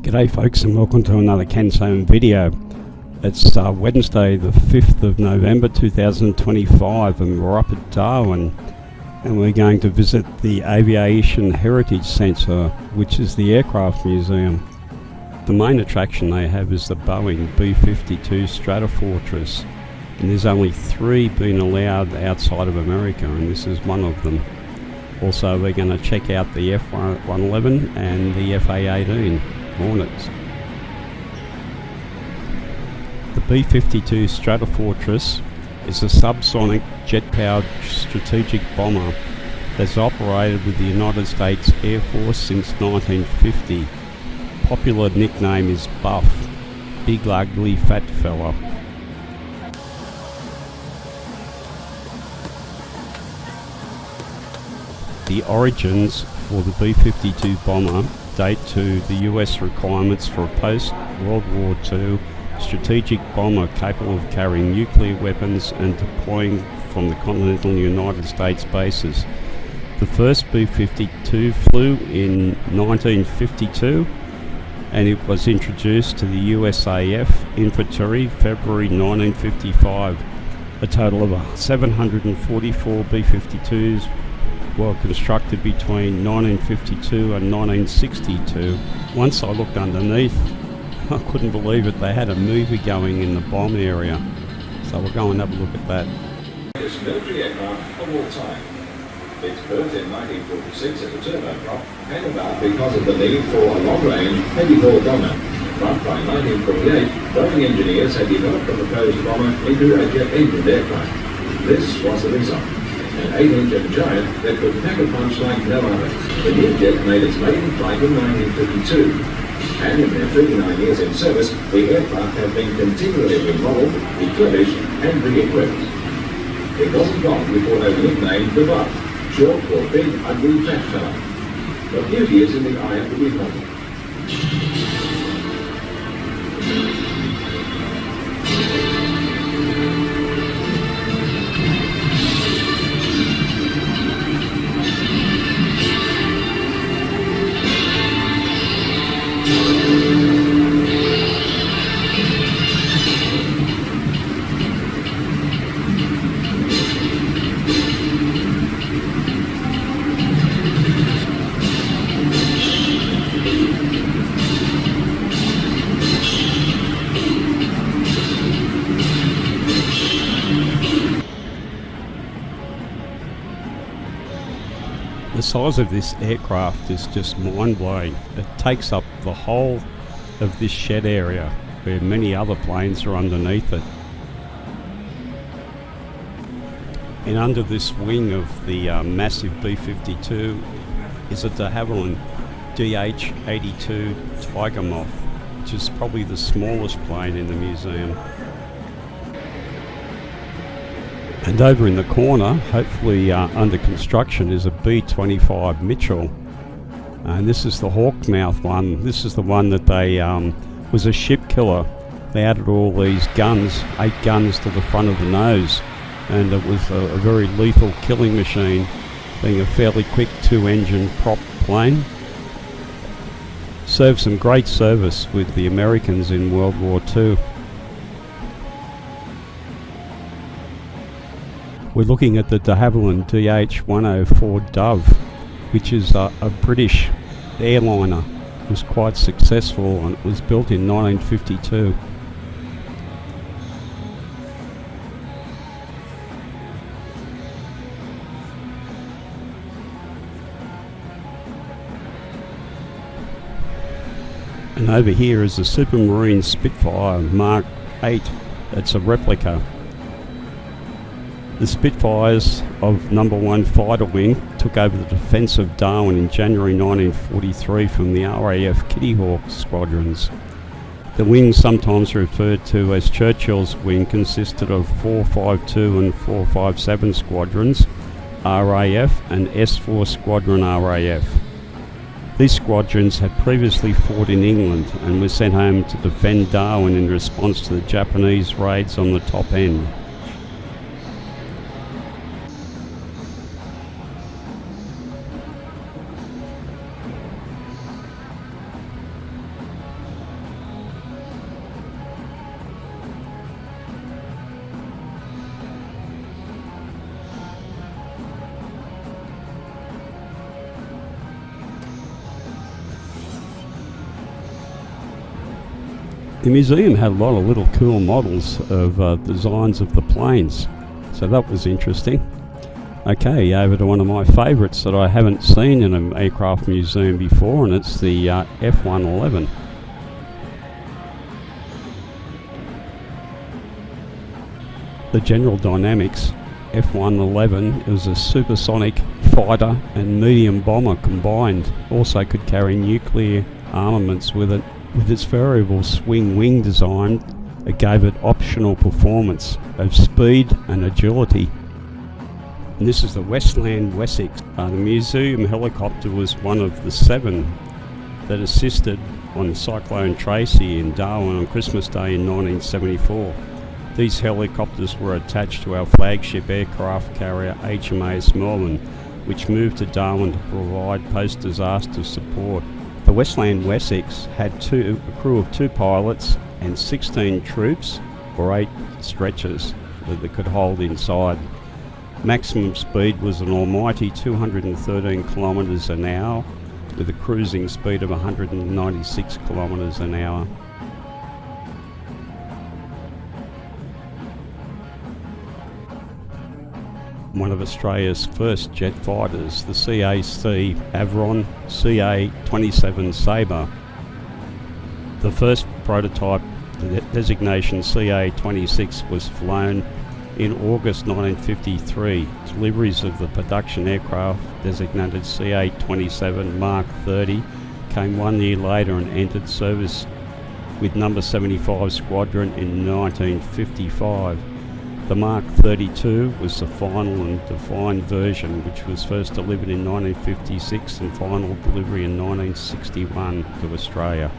G'day folks, and welcome to another CanSam video. It's Wednesday the 5th of November 2025 and we're up at Darwin and we're going to visit the Aviation Heritage Centre, which is the aircraft museum. The main attraction they have is the Boeing B52 Stratofortress, and there's only 3 being allowed outside of America, and this is one of them. Also, we're going to check out the F111 and the FA18 Hornets. The B52 Stratofortress is a subsonic jet-powered strategic bomber that's operated with the United States Air Force since 1950. Popular nickname is Buff, big ugly fat fella. The origins for the B-52 bomber date to the US requirements for a post-World War II strategic bomber capable of carrying nuclear weapons and deploying from the continental United States bases. The first B-52 flew in 1952 and it was introduced to the USAF infantry February 1955. A total of 744 B-52s were constructed between 1952 and 1962. Once I looked underneath, I couldn't believe it. They had a movie going in the bomb area. So we'll go and have a look at that. This military aircraft of all time. Its birth in 1946 as a turboprop came about because of the need for a long-range, heavy-haul bomber. But by 1948, Boeing engineers had developed the proposed bomber into a jet-engined aircraft. This was the result. An 8-engine giant that could pack a punch like no other. The new jet made its maiden flight in 1952. And in their 39 years in service, the aircraft have been continually remodeled, refurbished and re-equipped. It wasn't long before they were nicknamed the Buff, short for big, ugly, fat fella. But beauty is in the eye of the beholder. The size of this aircraft is just mind-blowing. It takes up the whole of this shed area where many other planes are underneath it. And under this wing of the massive B-52 is a de Havilland DH-82 Tiger Moth, which is probably the smallest plane in the museum. And over in the corner, hopefully under construction, is a B-25 Mitchell. And this is the Hawkmouth one. This is the one that they was a ship killer. They added all these guns, 8 guns to the front of the nose. And it was a very lethal killing machine, being a fairly quick 2-engine prop plane. Served some great service with the Americans in World War II. We're looking at the de Havilland DH-104 Dove, which is a British airliner. It was quite successful and it was built in 1952. And over here is the Supermarine Spitfire Mk V111. It's a replica. The Spitfires of No. 1 Fighter Wing took over the defence of Darwin in January 1943 from the RAF Kitty Hawk squadrons. The wing, sometimes referred to as Churchill's wing, consisted of 452 and 457 squadrons, RAF, and S4 Squadron RAF. These squadrons had previously fought in England and were sent home to defend Darwin in response to the Japanese raids on the top end. The museum had a lot of little cool models of designs of the planes, so that was interesting. Okay, over to one of my favourites that I haven't seen in an aircraft museum before, and it's the F111. The General Dynamics F111 was a supersonic fighter and medium bomber combined. Also could carry nuclear armaments with it. With its variable swing wing design, it gave it optional performance of speed and agility. And this is the Westland Wessex. The museum helicopter was one of the 7 that assisted on Cyclone Tracy in Darwin on Christmas Day in 1974. These helicopters were attached to our flagship aircraft carrier HMAS Melbourne, which moved to Darwin to provide post-disaster support. The Westland Wessex had a crew of 2 pilots and 16 troops, or 8 stretchers that they could hold inside. Maximum speed was an almighty 213 kilometres an hour, with a cruising speed of 196 kilometres an hour. One of Australia's first jet fighters, the CAC Avron CA-27 Sabre. The first prototype, the designation CA-26, was flown in August 1953. Deliveries of the production aircraft, designated CA-27 Mk 30, came 1 year later and entered service with No. 75 Squadron in 1955. The Mk 32 was the final and defined version, which was first delivered in 1956 and final delivery in 1961 to Australia.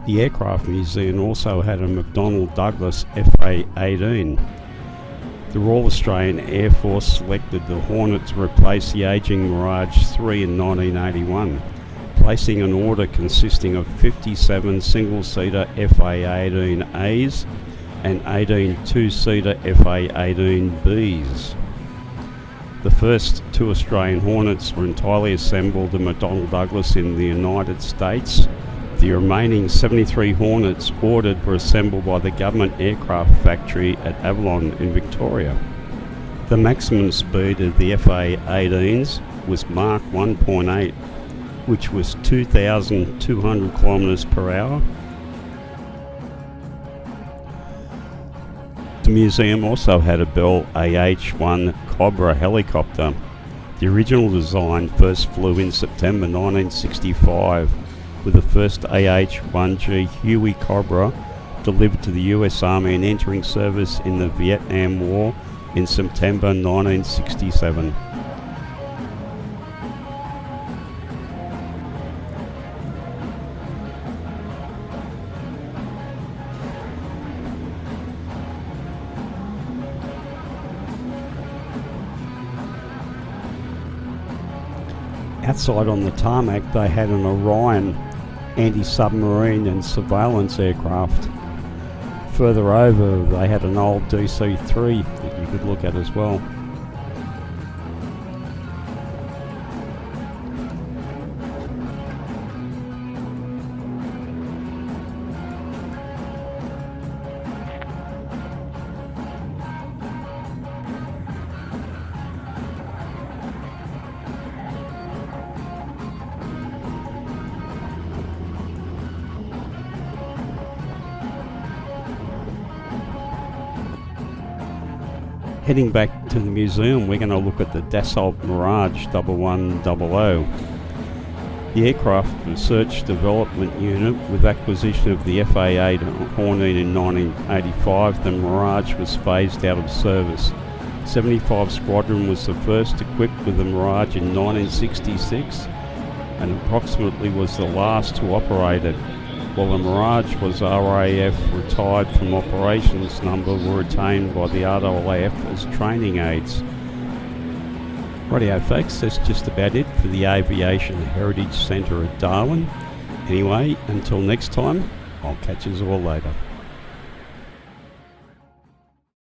The Aircraft Museum also had a McDonnell Douglas FA18. The Royal Australian Air Force selected the Hornet to replace the ageing Mirage 3 in 1981. Placing an order consisting of 57 single-seater FA-18As and 18 two-seater FA-18Bs. The first 2 Australian Hornets were entirely assembled at McDonnell Douglas in the United States. The remaining 73 Hornets ordered were assembled by the Government Aircraft Factory at Avalon in Victoria. The maximum speed of the FA-18s was Mach 1.8, which was 2,200 kilometres per hour. The museum also had a Bell AH-1 Cobra helicopter. The original design first flew in September 1965, with the first AH-1G Huey Cobra delivered to the US Army and entering service in the Vietnam War in September 1967. Outside on the tarmac, they had an Orion anti-submarine and surveillance aircraft. Further over, they had an old DC-3 that you could look at as well. Heading back to the museum, we're going to look at the Dassault Mirage 1100. The Aircraft Research Development Unit, with acquisition of the FA-8 Hornet in 1985, the Mirage was phased out of service. 75 Squadron was the first equipped with the Mirage in 1966 and approximately was the last to operate it, while the Mirage was RAF retired from operations number were retained by the RAF as training aids. Rightio folks, that's just about it for the Aviation Heritage Centre at Darwin. Anyway, until next time, I'll catch you all later.